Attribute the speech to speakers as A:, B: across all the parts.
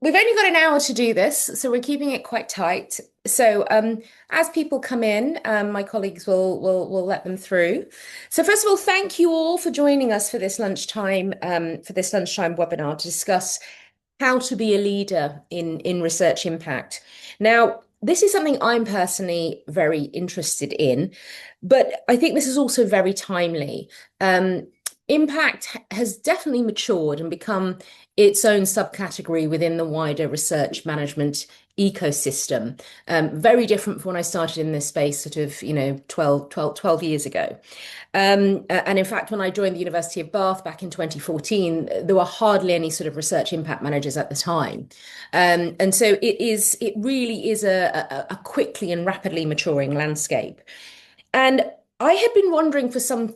A: We've only got an hour to do this, so we're keeping it quite tight. So, as people come in, my colleagues will let them through. So, first of all, thank you all for joining us for this lunchtime webinar to discuss how to be a leader in research impact. Now, this is something I'm personally very interested in, but I think this is also very timely. Impact has definitely matured and become its own subcategory within the wider research management ecosystem. Very different from when I started in this space, sort of, 12 years ago. And in fact, when I joined the University of Bath back in 2014, there were hardly any sort of research impact managers at the time. And so it really is a quickly and rapidly maturing landscape. And I had been wondering for some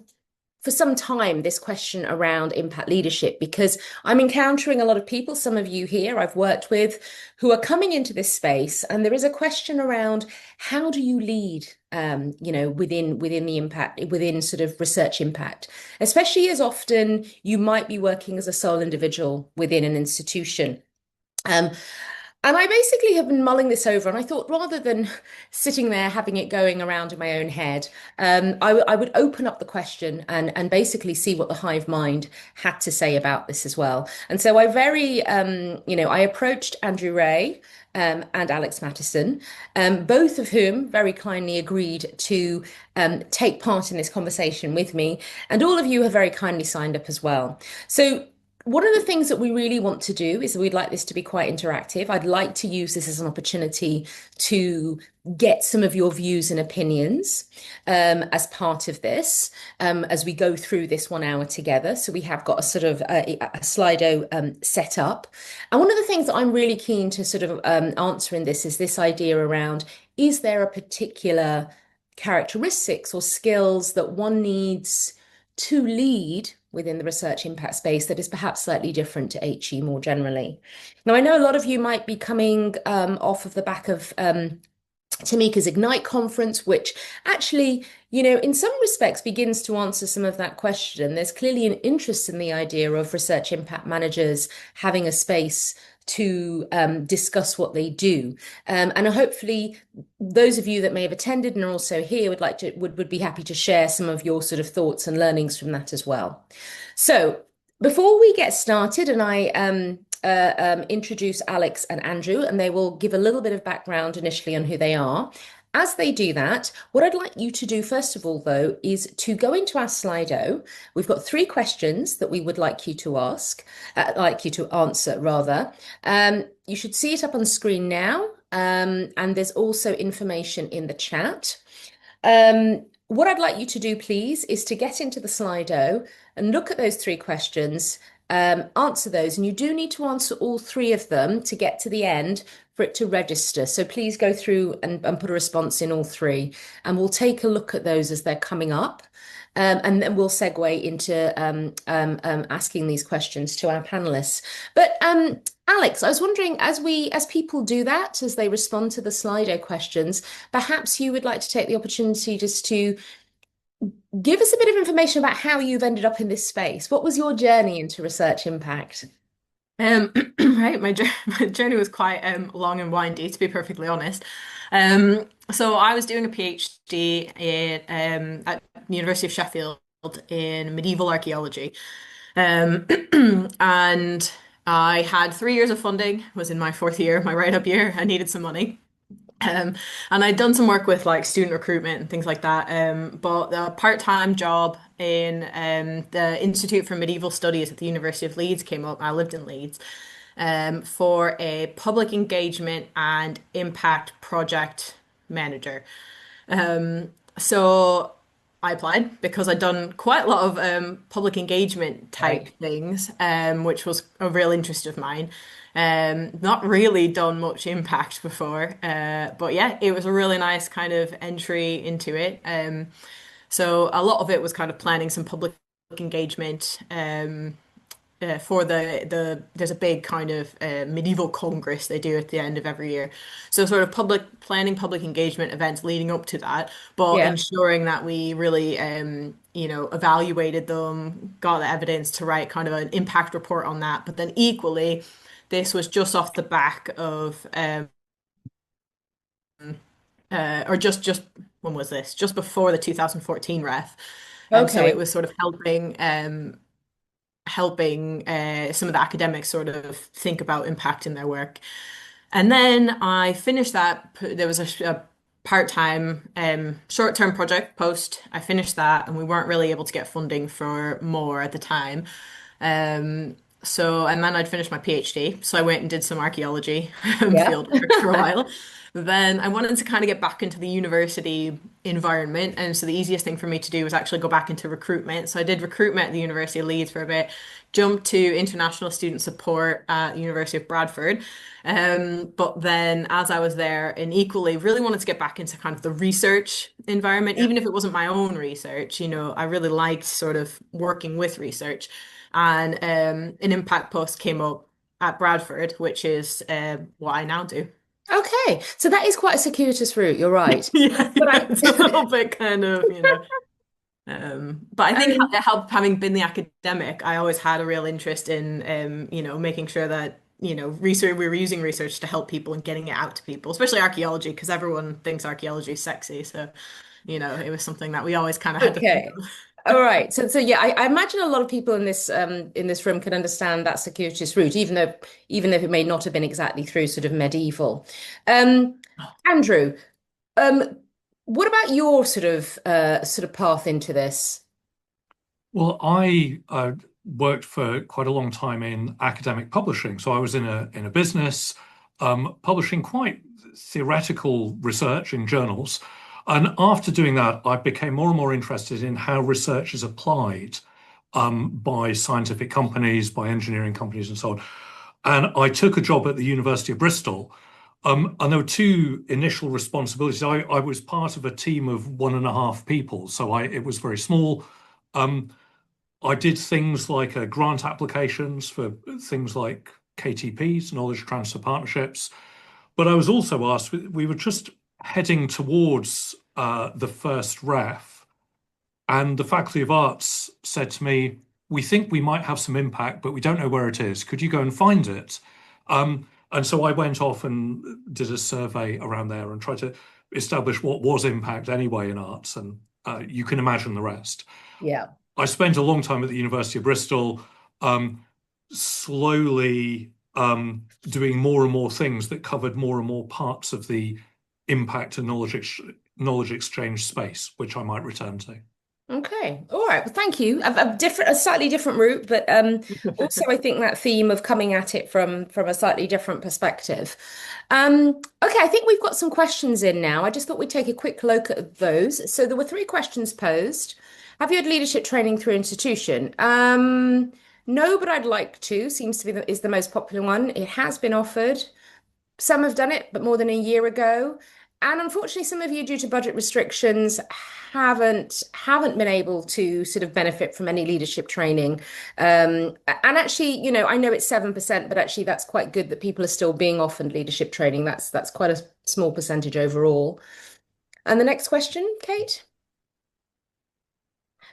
A: time this question around impact leadership because I'm encountering a lot of people, some of you here I've worked with, who are coming into this space, and there is a question around how do you lead, within the impact, within sort of research impact, especially as often you might be working as a sole individual within an institution. Um, and I basically have been mulling this over, and I thought rather than sitting there having it going around in my own head, I would open up the question and basically see what the hive mind had to say about this as well. And so I approached Andrew Wray and Alex Mattison, both of whom very kindly agreed to take part in this conversation with me, and all of you have very kindly signed up as well. So one of the things that we really want to do is we'd like this to be quite interactive. I'd like to use this as an opportunity to get some of your views and opinions as part of this as we go through this 1 hour together. So we have got a sort of a Slido set up. And one of the things that I'm really keen to sort of answer in this is this idea around, is there a particular characteristics or skills that one needs to lead within the research impact space that is perhaps slightly different to HE more generally? Now, I know a lot of you might be coming off of the back of Tamika's Ignite conference, which actually, in some respects begins to answer some of that question. There's clearly an interest in the idea of research impact managers having a space to discuss what they do. And hopefully those of you that may have attended and are also here would be happy to share some of your sort of thoughts and learnings from that as well. So before we get started, and I introduce Alex and Andrew, and they will give a little bit of background initially on who they are. As they do that, what I'd like you to do, first of all, though, is to go into our Slido. We've got 3 questions that we would like you to answer, rather. You should see it up on screen now, and there's also information in the chat. What I'd like you to do, please, is to get into the Slido and look at those 3 questions, answer those, and you do need to answer all 3 of them to get to the end for it to register. So please go through and put a response in all 3, and we'll take a look at those as they're coming up. And then we'll segue into asking these questions to our panelists. But Alex, I was wondering, as people do that, as they respond to the Slido questions, perhaps you would like to take the opportunity just to give us a bit of information about how you've ended up in this space. What was your journey into research impact?
B: Right, my journey was quite long and windy, to be perfectly honest. So I was doing a PhD at the University of Sheffield in medieval archaeology, and I had 3 years of funding. Was in my 4th year, my write-up year. I needed some money. And I'd done some work with like student recruitment and things like that. But a part-time job in the Institute for Medieval Studies at the University of Leeds came up. I lived in Leeds for a public engagement and impact project manager. So I applied because I'd done quite a lot of public engagement type
A: Right.
B: things, which was a real interest of mine. Not really done much impact before, but yeah, it was a really nice kind of entry into it. So a lot of it was kind of planning some public engagement for there's a big kind of medieval congress they do at the end of every year. So sort of public engagement events leading up to that, but
A: Yeah.
B: ensuring that we really evaluated them, got the evidence to write kind of an impact report on that, but then equally this was just off the back of or just when was this? Just before the 2014 ref. So it
A: Okay.
B: was sort of helping some of the academics sort of think about impact in their work. And then I finished that. There was a part-time, short-term project post. I finished that, and we weren't really able to get funding for more at the time. And then I'd finished my PhD, so I went and did some archaeology
A: Yeah.
B: field work for a while. Then I wanted to kind of get back into the university environment, and so the easiest thing for me to do was actually go back into recruitment. So I did recruitment at the University of Leeds for a bit, jumped to international student support at the University of Bradford. But then as I was there, and equally really wanted to get back into kind of the research environment,
A: Yeah.
B: even if it wasn't my own research, I really liked sort of working with research. And an impact post came up at Bradford, which is what I now do.
A: Okay. So that is quite a circuitous route. You're right.
B: Yeah,
A: But
B: yeah, it's a little bit kind of. But I think
A: um,
B: it helped having been the academic, I always had a real interest in, making sure that, research, we were using research to help people and getting it out to people, especially archaeology, because everyone thinks archaeology is sexy. So, it was something that we always kind of had to think
A: okay.
B: of.
A: All right. So yeah, I imagine a lot of people in this room can understand that circuitous route, even though it may not have been exactly through sort of medieval. Um, Andrew, um, what about your sort of path into this?
C: Well, I worked for quite a long time in academic publishing. So I was in a business publishing quite theoretical research in journals. And after doing that, I became more and more interested in how research is applied by scientific companies, by engineering companies, and so on. And I took a job at the University of Bristol. And there were two initial responsibilities. I was part of a team of 1.5 people, so it was very small. Um, I did things like grant applications for things like KTPs, knowledge transfer partnerships. But I was also asked, we were just heading towards the first ref, and the Faculty of Arts said to me, we think we might have some impact, but we don't know where it is. Could you go and find it? And so I went off and did a survey around there and tried to establish what was impact anyway in arts. And you can imagine the rest.
A: Yeah.
C: I spent a long time at the University of Bristol, um, slowly doing more and more things that covered more and more parts of the impact and knowledge exchange space, which I might return to.
A: Okay. All right. Well, thank you. A slightly different route, but also I think that theme of coming at it from a slightly different perspective. Okay, I think we've got some questions in now. I just thought we'd take a quick look at those. So there were three questions posed. Have you had leadership training through institution? No, but I'd like to. Seems to be is the most popular one. It has been offered. Some have done it, but more than a year ago. And unfortunately, some of you, due to budget restrictions, haven't been able to sort of benefit from any leadership training. And actually, I know it's 7%, but actually that's quite good that people are still being offered leadership training. That's quite a small percentage overall. And the next question, Kate?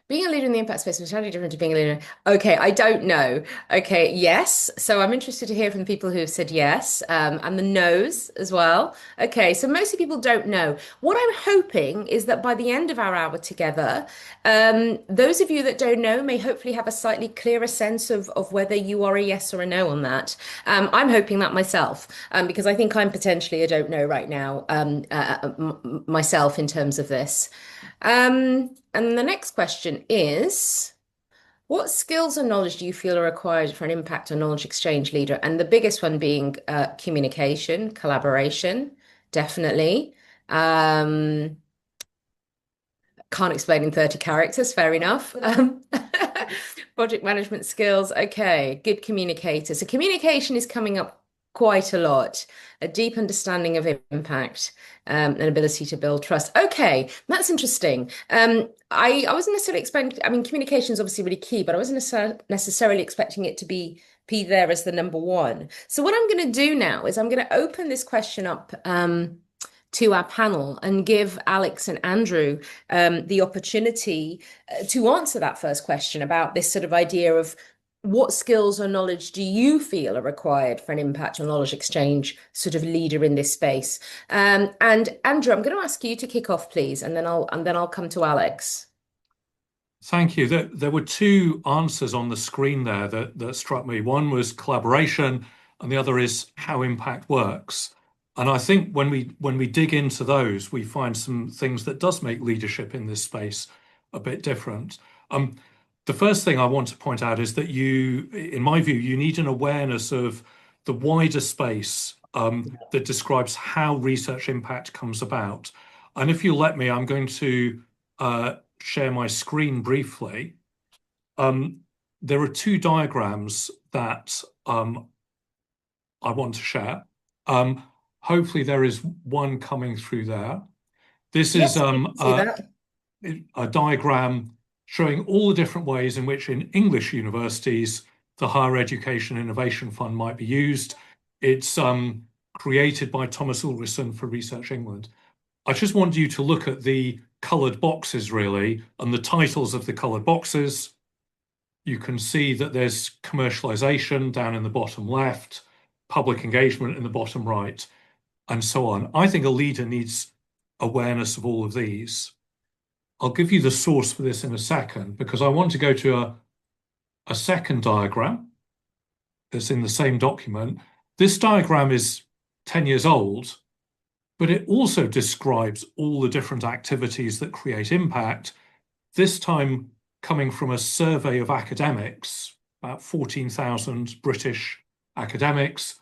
A: Being a leader in the impact space is entirely different to being a leader. Okay, I don't know. Okay, yes. So I'm interested to hear from the people who have said yes, and the no's as well. Okay, so mostly people don't know. What I'm hoping is that by the end of our hour together, those of you that don't know may hopefully have a slightly clearer sense of whether you are a yes or a no on that. I'm hoping that myself, because I think I'm potentially a don't know right now, myself in terms of this. And the next question is, what skills and knowledge do you feel are required for an impact or knowledge exchange leader? And the biggest one being communication, collaboration, definitely. Um, can't explain in 30 characters, fair enough. Project management skills, okay, good communicator. So communication is coming up quite a lot. A deep understanding of impact, an ability to build trust. Okay, that's interesting. I wasn't necessarily expecting, I mean, communication is obviously really key, but I wasn't necessarily expecting it to be there as the number one. So what I'm going to do now is I'm going to open this question up to our panel and give Alex and Andrew the opportunity to answer that first question about this sort of idea of what skills or knowledge do you feel are required for an impact or knowledge exchange sort of leader in this space? And Andrew, I'm going to ask you to kick off, please, and then I'll come to Alex.
C: Thank you. There were two answers on the screen there that struck me. One was collaboration, and the other is how impact works. And I think when we dig into those, we find some things that does make leadership in this space a bit different. Um, the first thing I want to point out is that in my view, you need an awareness of the wider space that describes how research impact comes about. And if you let me, I'm going to share my screen briefly. There are two diagrams that I want to share. Hopefully there is one coming through there. This is
A: Yes, we can see that.
C: a diagram showing all the different ways in which in English universities the Higher Education Innovation Fund might be used. It's created by Thomas Ulrison for Research England. I just want you to look at the coloured boxes really, and the titles of the coloured boxes. You can see that there's commercialization down in the bottom left, public engagement in the bottom right, and so on. I think a leader needs awareness of all of these. I'll give you the source for this in a second, because I want to go to a second diagram that's in the same document. This diagram is 10 years old, but it also describes all the different activities that create impact, this time coming from a survey of academics, about 14,000 British academics,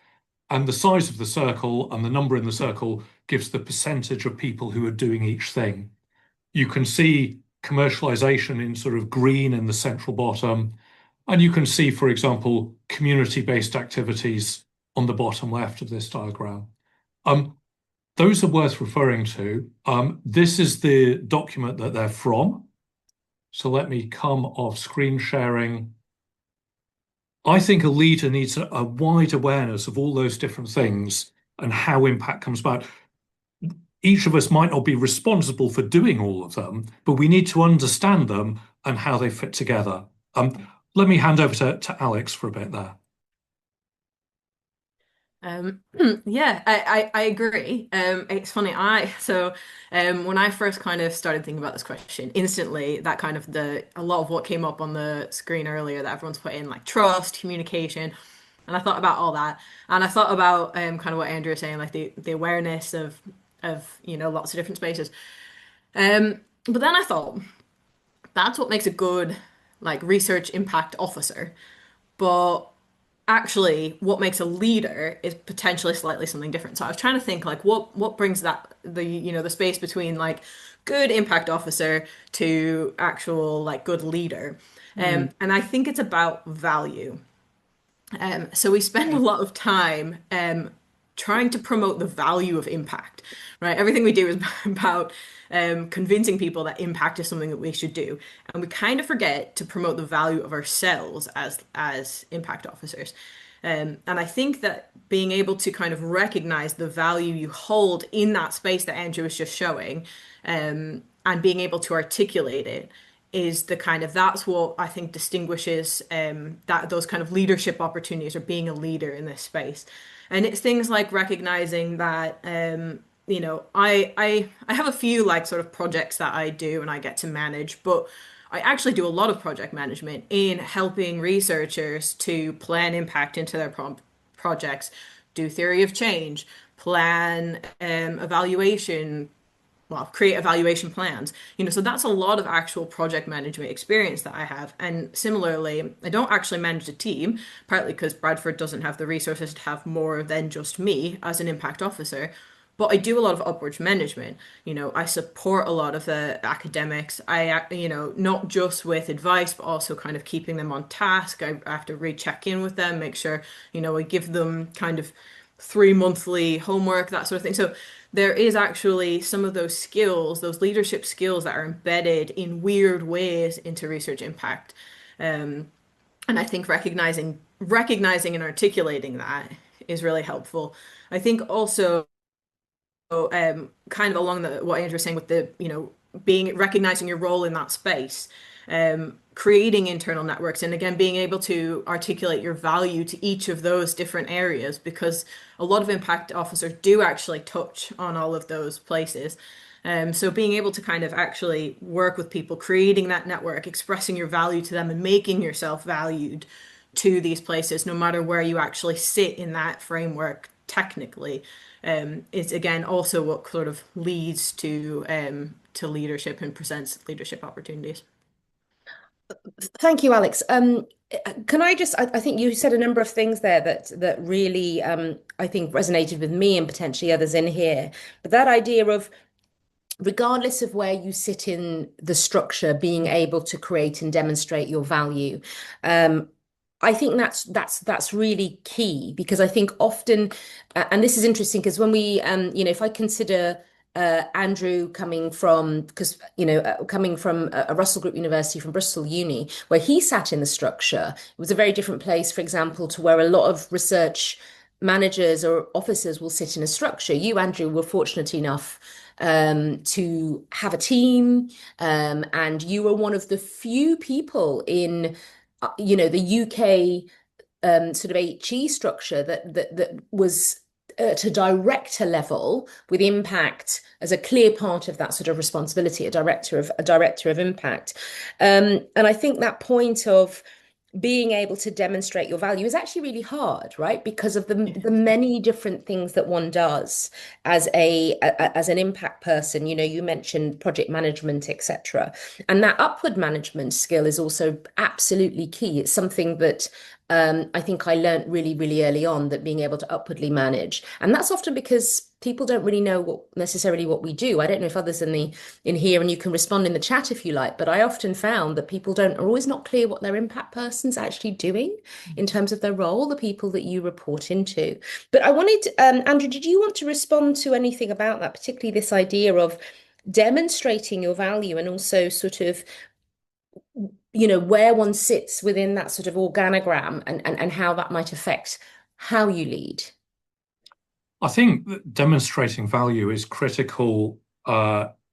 C: and the size of the circle and the number in the circle gives the percentage of people who are doing each thing. You can see commercialization in sort of green in the central bottom, and you can see, for example, community-based activities on the bottom left of this diagram. Those are worth referring to. This is the document that they're from. So let me come off screen sharing. I think a leader needs a wide awareness of all those different things and how impact comes about. Each of us might not be responsible for doing all of them, but we need to understand them and how they fit together. Let me hand over to Alex for a bit there.
B: Yeah, I agree. It's funny. When I first kind of started thinking about this question, instantly that kind of a lot of what came up on the screen earlier that everyone's put in, like trust, communication, and I thought about all that, and I thought about kind of what Andrew was saying, like the awareness of lots of different spaces. But then I thought that's what makes a good like research impact officer, but actually what makes a leader is potentially slightly something different. So I was trying to think like what brings the space between like good impact officer to actual like good leader. And I think it's about value. So we spend a lot of time trying to promote the value of impact, right? Everything we do is about convincing people that impact is something that we should do, and we kind of forget to promote the value of ourselves as impact officers. And I think that being able to kind of recognize the value you hold in that space that Andrew was just showing, and being able to articulate it is that's what I think distinguishes that those kind of leadership opportunities or being a leader in this space. And it's things like recognizing that I have a few like sort of projects that I do and I get to manage, but I actually do a lot of project management in helping researchers to plan impact into their projects, do theory of change, plan evaluation, well, create evaluation plans. So that's a lot of actual project management experience that I have. And similarly, I don't actually manage a team, partly because Bradford doesn't have the resources to have more than just me as an impact officer. But I do a lot of upwards management. I support a lot of the academics. Not just with advice, but also kind of keeping them on task. I have to recheck in with them, make sure, I give them kind of 3 monthly homework, that sort of thing. So there is actually some of those skills, those leadership skills that are embedded in weird ways into research impact. And I think recognizing and articulating that is really helpful. I think also kind of along what Andrew was saying with the, being recognizing your role in that space. creating internal networks and again being able to articulate your value to each of those different areas, because a lot of impact officers do actually touch on all of those places. So being able to kind of actually work with people, creating that network, expressing your value to them and making yourself valued to these places, no matter where you actually sit in that framework technically, is again also what sort of leads to leadership and presents leadership opportunities.
A: Thank you, Alex. Can I just, I think you said a number of things there that really, I think resonated with me and potentially others in here. But that idea of regardless of where you sit in the structure, being able to create and demonstrate your value. I think that's really key because I think often, and this is interesting because when we, if I consider Andrew coming from, because coming from a Russell Group University from Bristol Uni, where he sat in the structure, it was a very different place, for example, to where a lot of research managers or officers will sit in a structure. You, Andrew, were fortunate enough to have a team, and you were one of the few people in, the UK sort of HE structure that was at a director level with impact as a clear part of that sort of responsibility, a director of impact, and I think that point of being able to demonstrate your value is actually really hard, right? Because of the many different things that one does as an impact person. You mentioned project management, etc. And that upward management skill is also absolutely key. It's something that I think I learned really, really early on, that being able to upwardly manage. And that's often because people don't really know necessarily what we do. I don't know if others in here, and you can respond in the chat if you like, but I often found that people are always not clear what their impact person's actually doing in terms of their role, the people that you report into. But I wanted, Andrew, did you want to respond to anything about that, particularly this idea of demonstrating your value and also sort of where one sits within that sort of organogram, and how that might affect how you lead?
C: I think that demonstrating value is critical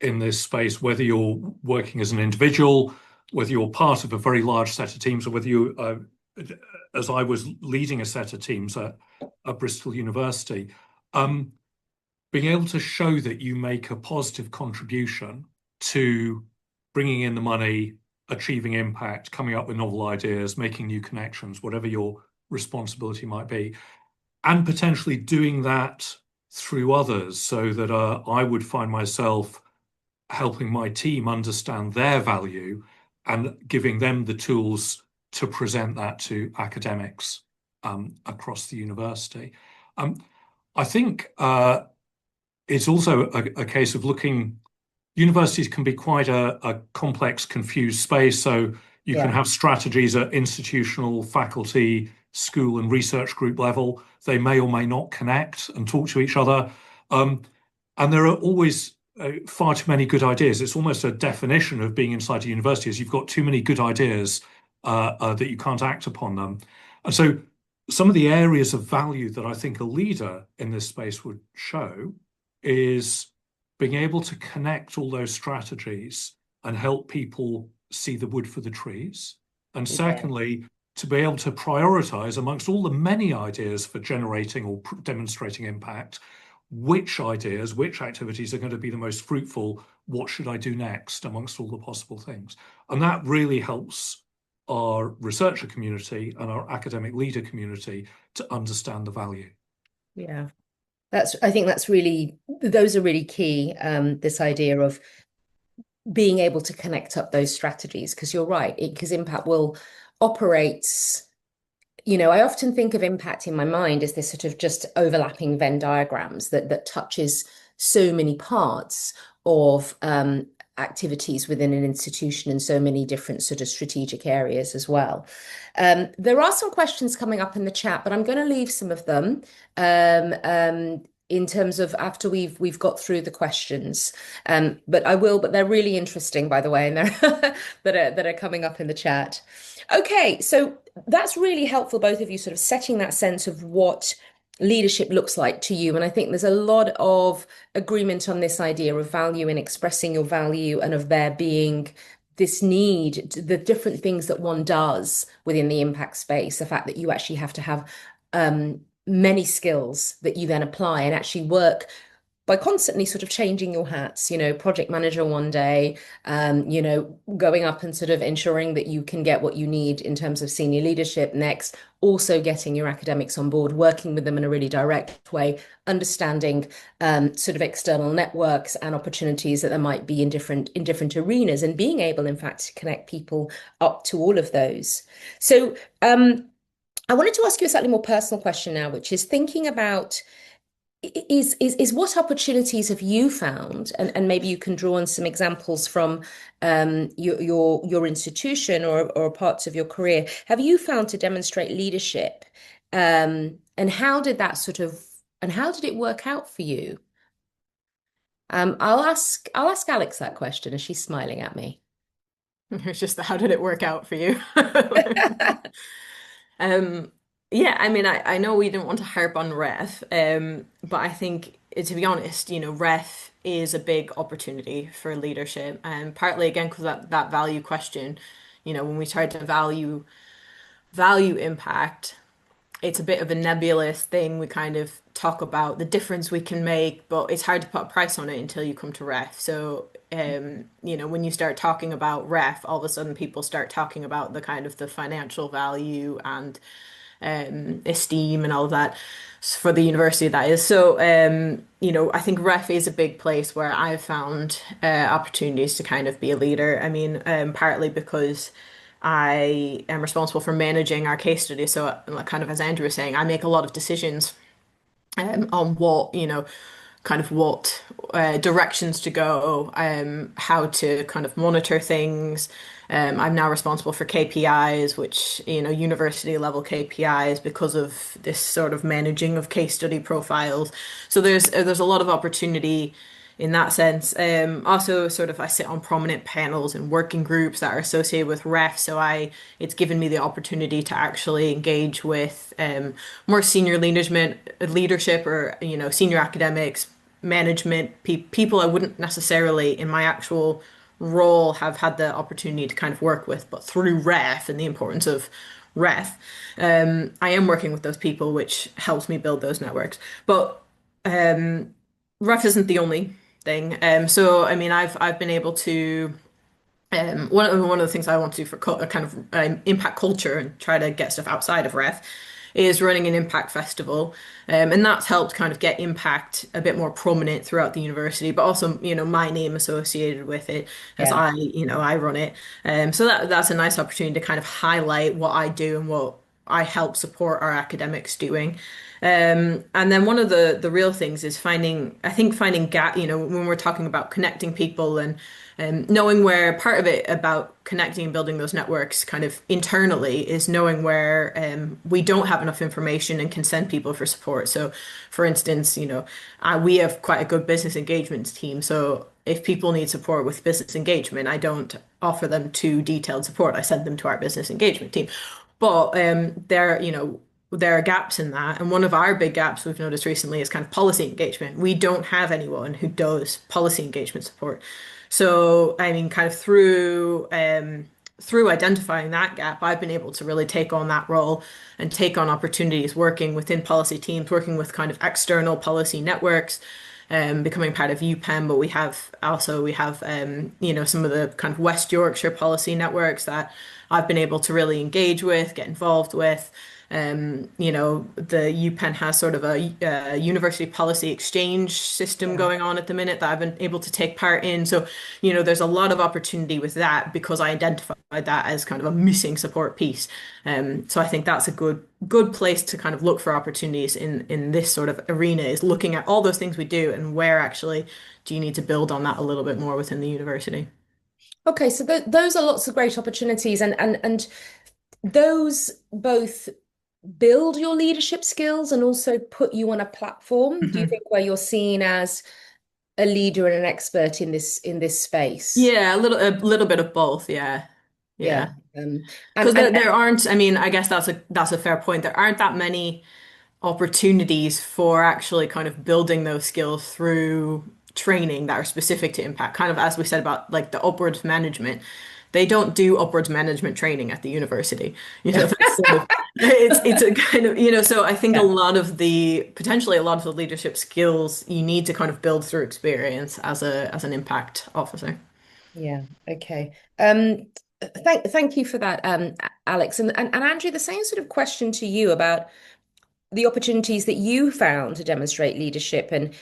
C: in this space, whether you're working as an individual, whether you're part of a very large set of teams, or whether you, as I was leading a set of teams at Bristol University, being able to show that you make a positive contribution to bringing in the money, achieving impact, coming up with novel ideas, making new connections, whatever your responsibility might be, and potentially doing that through others, so that I would find myself helping my team understand their value and giving them the tools to present that to academics across the university. I think it's also a case of looking. Universities can be quite a complex, confused space. So you can have strategies at institutional, faculty, school, and research group level. They may or may not connect and talk to each other. And there are always far too many good ideas. It's almost a definition of being inside a university, is you've got too many good ideas that you can't act upon them. And so some of the areas of value that I think a leader in this space would show is being able to connect all those strategies and help people see the wood for the trees. And secondly, to be able to prioritize amongst all the many ideas for generating or demonstrating impact, which ideas, which activities are going to be the most fruitful, what should I do next amongst all the possible things. And that really helps our researcher community and our academic leader community to understand the value.
A: Yeah. I think those are really key. This idea of being able to connect up those strategies, because you're right, because impact will operates. I often think of impact in my mind as this sort of just overlapping Venn diagrams that touches so many parts of activities within an institution and so many different sort of strategic areas as well. There are some questions coming up in the chat, but I'm going to leave some of them in terms of after we've got through the questions. But they're really interesting, by the way, and they're that are coming up in the chat. Okay, so that's really helpful, both of you, sort of setting that sense of what leadership looks like to you. And I think there's a lot of agreement on this idea of value and expressing your value, and of there being this need, the different things that one does within the impact space, the fact that you actually have to have many skills that you then apply and actually work by constantly sort of changing your hats, project manager one day, going up and sort of ensuring that you can get what you need in terms of senior leadership next, also getting your academics on board, working with them in a really direct way, understanding sort of external networks and opportunities that there might be in different arenas, and being able, in fact, to connect people up to all of those. So I wanted to ask you a slightly more personal question now, which is thinking about is what opportunities have you found, and maybe you can draw on some examples from your institution or parts of your career, have you found to demonstrate leadership, and how did it work out for you? I'll ask Alex that question as she's smiling at me.
B: It's just how did it work out for you? Um, yeah, I mean, I know we didn't want to harp on ref, but I think, to be honest, ref is a big opportunity for leadership, and partly again because that value question, when we try to value impact, it's a bit of a nebulous thing. We kind of talk about the difference we can make, but it's hard to put a price on it until you come to ref. So, when you start talking about ref, all of a sudden people start talking about the kind of the financial value and esteem and all of that for the university that is. So, I think ref is a big place where I've found opportunities to kind of be a leader. I mean, partly because I am responsible for managing our case study. So, like, kind of as Andrew was saying, I make a lot of decisions on what, kind of what directions to go, how to kind of monitor things. I'm now responsible for KPIs, which, university level KPIs because of this sort of managing of case study profiles. So there's a lot of opportunity in that sense. Also, sort of, I sit on prominent panels and working groups that are associated with ref. So it's given me the opportunity to actually engage with more senior leadership, or senior academics, management people I wouldn't necessarily in my actual role have had the opportunity to kind of work with, but through ref and the importance of ref, I am working with those people, which helps me build those networks. But ref isn't the only thing. So I mean, I've been able to one of the things I want to do for kind of impact culture and try to get stuff outside of ref is running an impact festival, and that's helped kind of get impact a bit more prominent throughout the university, but also my name associated with it as
A: Yeah.
B: I run it. So that's a nice opportunity to kind of highlight what I do and what I help support our academics doing. And then one of the real things is finding gap, when we're talking about connecting people and knowing where part of it about connecting and building those networks kind of internally is knowing where we don't have enough information and can send people for support. So, for instance, we have quite a good business engagement team. So if people need support with business engagement, I don't offer them too detailed support. I send them to our business engagement team. But there are gaps in that. And one of our big gaps we've noticed recently is kind of policy engagement. We don't have anyone who does policy engagement support. So, I mean, kind of through identifying that gap, I've been able to really take on that role and take on opportunities working within policy teams, working with kind of external policy networks, becoming part of UPenn, but we have some of the kind of West Yorkshire policy networks that I've been able to really engage with, get involved with. The UPenn has sort of a university policy exchange system
A: Yeah.
B: going on at the minute that I've been able to take part in. So, there's a lot of opportunity with that because I identified that as kind of a missing support piece. So I think that's a good place to kind of look for opportunities in this sort of arena, is looking at all those things we do and where actually do you need to build on that a little bit more within the university.
A: Okay, so those are lots of great opportunities, and those both build your leadership skills and also put you on a platform, do you
B: Mhm.
A: think, where you're seen as a leader and an expert in this space?
B: Yeah, a little bit of both. Yeah.
A: Yeah.
B: Yeah.
A: And
B: Because
A: and,
B: there aren't, I mean, I guess that's a fair point. There aren't that many opportunities for actually kind of building those skills through training that are specific to impact. Kind of as we said about like the upwards management, they don't do upwards management training at the university. That's sort of it's a kind of, so I think a
A: Yeah.
B: lot of the potentially a lot of the leadership skills you need to kind of build through experience as an impact officer.
A: Yeah. Okay. Thank you for that, Alex. And Andrew, the same sort of question to you about the opportunities that you found to demonstrate leadership and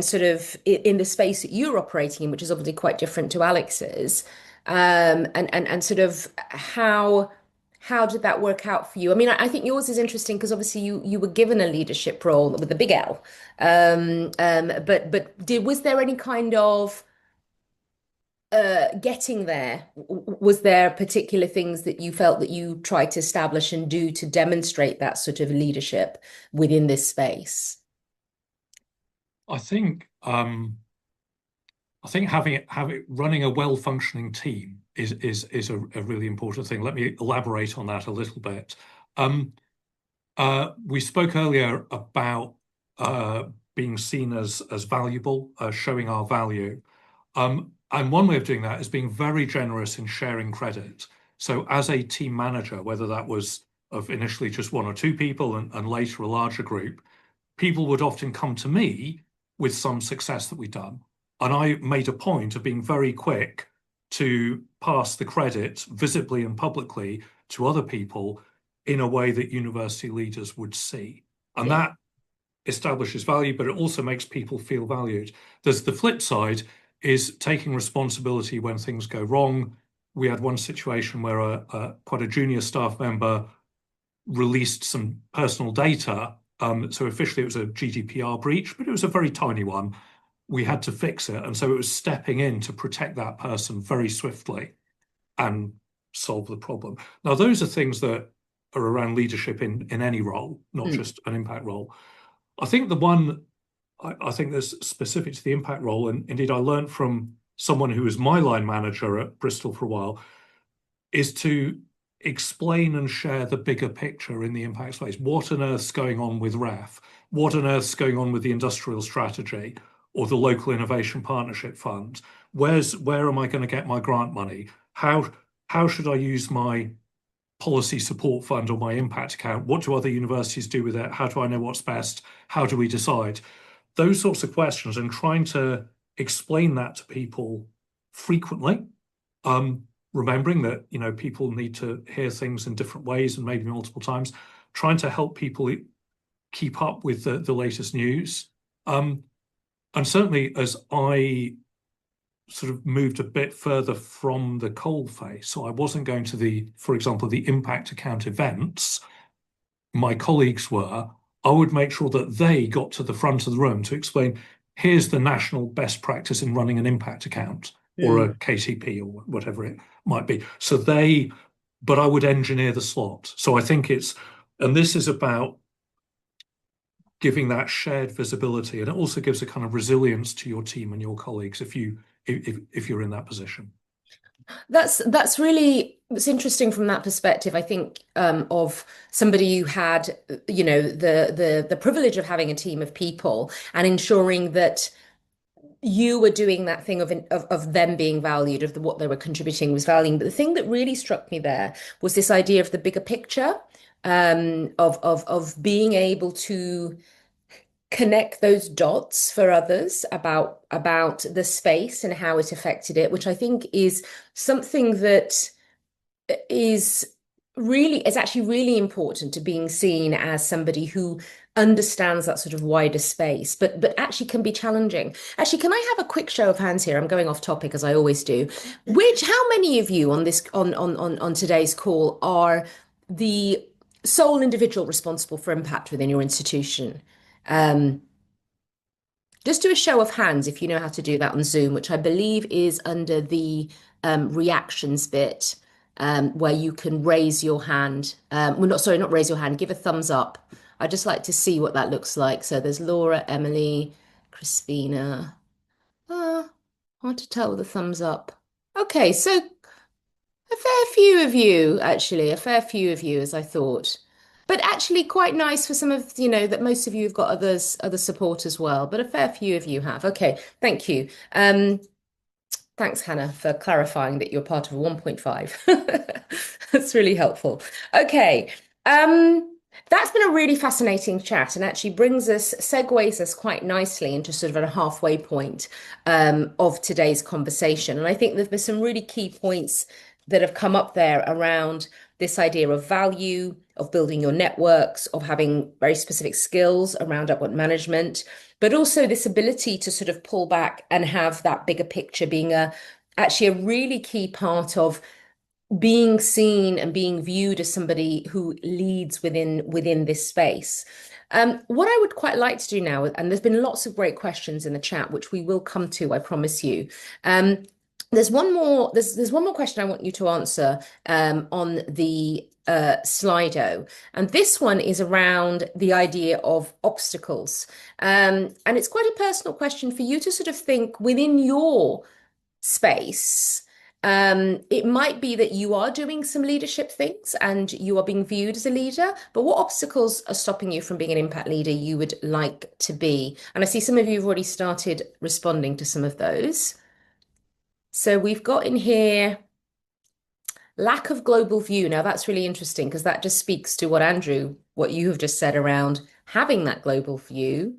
A: sort of in the space that you're operating in, which is obviously quite different to Alex's, and sort of how did that work out for you? I mean, I think yours is interesting because obviously you were given a leadership role with a big L, but was there any kind of getting there? Was there particular things that you felt that you tried to establish and do to demonstrate that sort of leadership within this space?
C: I think having running a well-functioning team is a really important thing. Let me elaborate on that a little bit. Um, we spoke earlier about being seen as valuable, showing our value. And one way of doing that is being very generous in sharing credit. So as a team manager, whether that was of initially just one or two people and later a larger group, people would often come to me with some success that we'd done. And I made a point of being very quick to pass the credit visibly and publicly to other people in a way that university leaders would see. And
A: Yeah.
C: that establishes value, but it also makes people feel valued. There's the flip side is taking responsibility when things go wrong. We had one situation where quite a junior staff member released some personal data. So officially it was a GDPR breach, but it was a very tiny one. We had to fix it. And so it was stepping in to protect that person very swiftly and solve the problem. Now, those are things that are around leadership in any role, not
A: Mm.
C: just an impact role. I think the one I think that's specific to the impact role, and indeed I learned from someone who was my line manager at Bristol for a while, is to explain and share the bigger picture in the impact space. What on earth's going on with REF? What on earth's going on with the industrial strategy or the local innovation partnership fund? Where am I going to get my grant money? How should I use my policy support fund or my impact account? What do other universities do with it? How do I know what's best? How do we decide? Those sorts of questions and trying to explain that to people frequently. Remembering that people need to hear things in different ways and maybe multiple times, trying to help people keep up with the latest news. And certainly as I sort of moved a bit further from the coalface, so I wasn't going to for example, the impact account events, my colleagues were, I would make sure that they got to the front of the room to explain, here's the national best practice in running an impact account or
A: Mm.
C: a KTP or whatever it might be. But I would engineer the slot. So I think and this is about giving that shared visibility, and it also gives a kind of resilience to your team and your colleagues if you're in that position.
A: That's really it's interesting from that perspective. I think of somebody who had, the privilege of having a team of people and ensuring that you were doing that thing of them being valued, of what they were contributing was valued. But the thing that really struck me there was this idea of the bigger picture, of being able to connect those dots for others about the space and how it affected it, which I think is something that is is actually really important to being seen as somebody who understands that sort of wider space, but actually can be challenging. Actually, can I have a quick show of hands here? I'm going off topic as I always do. How many of you on this on today's call are the sole individual responsible for impact within your institution? Um, just do a show of hands if you know how to do that on Zoom, which I believe is under the reactions bit, where you can raise your hand. Well, not sorry, not raise your hand, give a thumbs up. I'd just like to see what that looks like. So there's Laura, Emily, Crispina. Hard to tell with a thumbs up. Okay, so a fair few of you, actually, a fair few of you, as I thought. But actually quite nice for some of, that most of you have got other support as well, but a fair few of you have. Okay, thank you. Thanks, Hannah, for clarifying that you're part of a 1.5. That's really helpful. Okay. That's been a really fascinating chat and actually segues us quite nicely into sort of a halfway point of today's conversation. And I think there's been some really key points that have come up there around this idea of value, of building your networks, of having very specific skills around upward management, but also this ability to sort of pull back and have that bigger picture being actually a really key part of being seen and being viewed as somebody who leads within this space. What I would quite like to do now, and there's been lots of great questions in the chat, which we will come to, I promise you. There's one more question I want you to answer on the Slido. And this one is around the idea of obstacles. And it's quite a personal question for you to sort of think within your space. It might be that you are doing some leadership things and you are being viewed as a leader, but what obstacles are stopping you from being an impact leader you would like to be? And I see some of you have already started responding to some of those. So we've got in here lack of global view. Now that's really interesting because that just speaks to what you have just said around having that global view.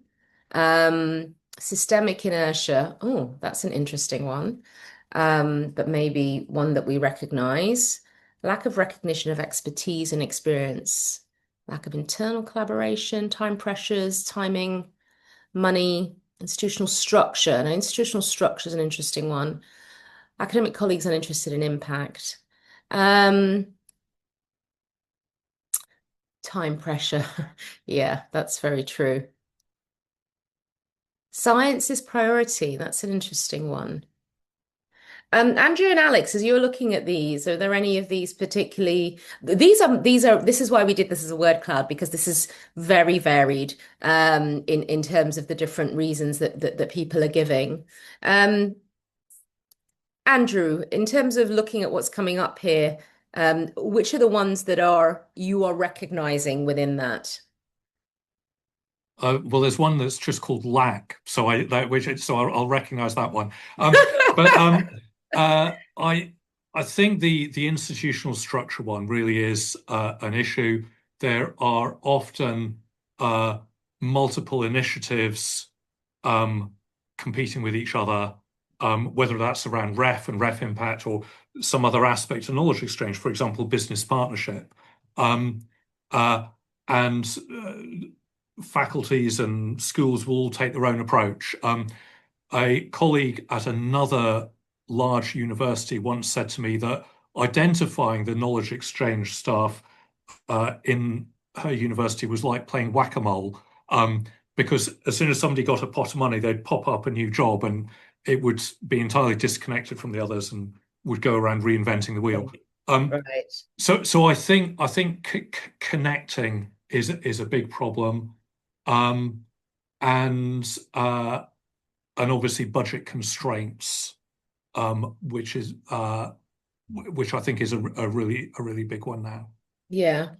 A: Systemic inertia. Oh, that's an interesting one. But maybe one that we recognize. Lack of recognition of expertise and experience. Lack of internal collaboration, time pressures, timing, money, institutional structure. Now, institutional structure is an interesting one. Academic colleagues uninterested in impact. Time pressure. Yeah, that's very true. Science is priority. That's an interesting one. Andrew and Alex, as you're looking at these, are there any of these particularly? This is why we did this as a word cloud because this is very varied in terms of the different reasons that people are giving. Andrew, in terms of looking at what's coming up here, which are the ones that you are recognizing within that?
C: Well, there's one that's just called lack, so I'll recognize that one. But I think the institutional structure one really is an issue. There are often multiple initiatives competing with each other, whether that's around ref and ref impact or some other aspect of knowledge exchange, for example, business partnership. And faculties and schools will all take their own approach. A colleague at another large university once said to me that identifying the knowledge exchange staff in her university was like playing whack-a-mole, because as soon as somebody got a pot of money, they'd pop up a new job and it would be entirely disconnected from the others and would go around reinventing the wheel.
A: Right.
C: So I think connecting is a big problem, and obviously budget constraints, which I think is a really big one now.
A: Yeah,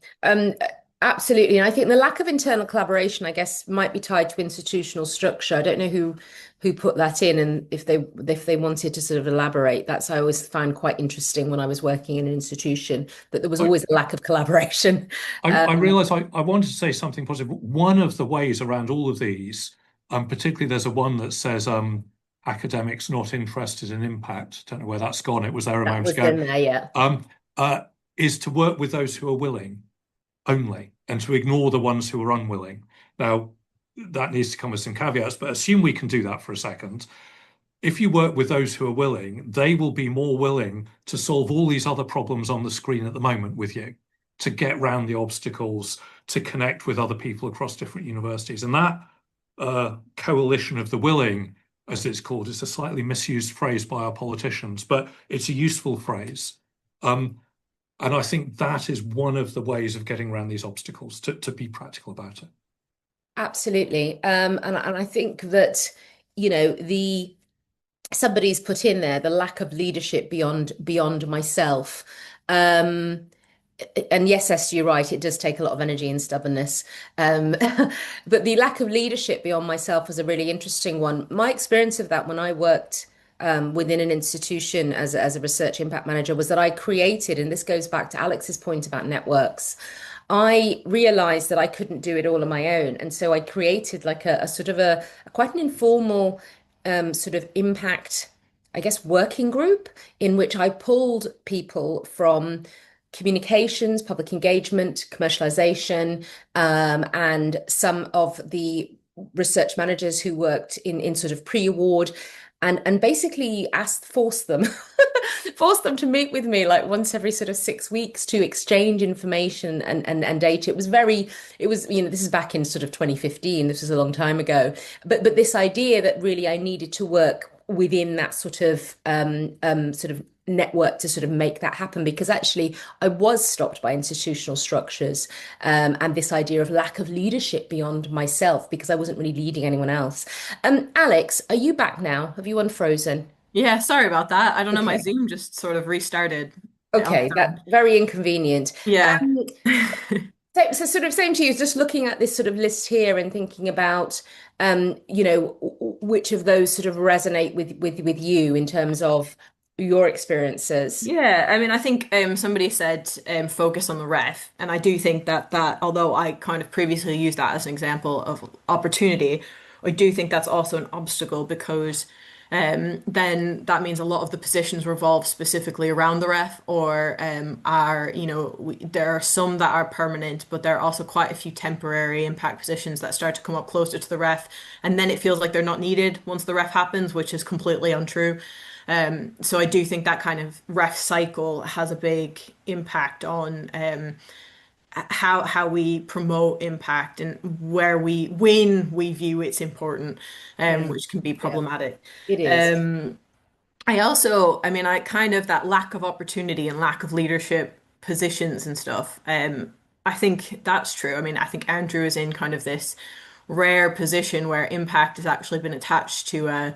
A: absolutely. And I think the lack of internal collaboration, I guess, might be tied to institutional structure. I don't know who put that in, and if they wanted to sort of elaborate. That's I always found quite interesting when I was working in an institution that there was always a lack of collaboration.
C: I realize I wanted to say something positive. One of the ways around all of these, particularly there's a one that says academics not interested in impact. Don't know where that's gone. It was there a moment ago.
A: In there, yeah.
C: Is to work with those who are willing only and to ignore the ones who are unwilling. Now, that needs to come with some caveats, but assume we can do that for a second. If you work with those who are willing, they will be more willing to solve all these other problems on the screen at the moment with you, to get round the obstacles, to connect with other people across different universities. And that coalition of the willing, as it's called, is a slightly misused phrase by our politicians, but it's a useful phrase. And I think that is one of the ways of getting around these obstacles, to be practical about it.
A: Absolutely. And I think that, somebody's put in there the lack of leadership beyond myself. And yes, Esther, you're right, it does take a lot of energy and stubbornness. But the lack of leadership beyond myself was a really interesting one. My experience of that when I worked within an institution as a research impact manager was that I created, and this goes back to Alex's point about networks. I realized that I couldn't do it all on my own. And so I created like a sort of a quite an informal sort of impact, I guess, working group in which I pulled people from communications, public engagement, commercialization, and some of the research managers who worked in sort of pre-award and basically forced them forced them to meet with me like once every sort of 6 weeks to exchange information and data. This is back in sort of 2015. This was a long time ago. But this idea that really I needed to work within that sort of network to sort of make that happen because actually I was stopped by institutional structures and this idea of lack of leadership beyond myself because I wasn't really leading anyone else. Alex, are you back now? Have you unfrozen?
B: Yeah, sorry about that. I don't know, my
A: Okay.
B: Zoom just sort of restarted on
A: Okay,
B: its
A: that
B: own.
A: very inconvenient.
B: Yeah.
A: Um, so sort of same to you, just looking at this sort of list here and thinking about, which of those sort of resonate with you in terms of your experiences.
B: Yeah, I mean, I think somebody said focus on the ref, and I do think that although I kind of previously used that as an example of opportunity, I do think that's also an obstacle because then that means a lot of the positions revolve specifically around the ref, or there are some that are permanent, but there are also quite a few temporary impact positions that start to come up closer to the ref, and then it feels like they're not needed once the ref happens, which is completely untrue. So I do think that kind of ref cycle has a big impact on how we promote impact and when we view it's important,
A: Mm,
B: which can be
A: yeah,
B: problematic.
A: it is.
B: Um, I kind of that lack of opportunity and lack of leadership positions and stuff. I think that's true. I mean, I think Andrew is in kind of this rare position where impact has actually been attached to a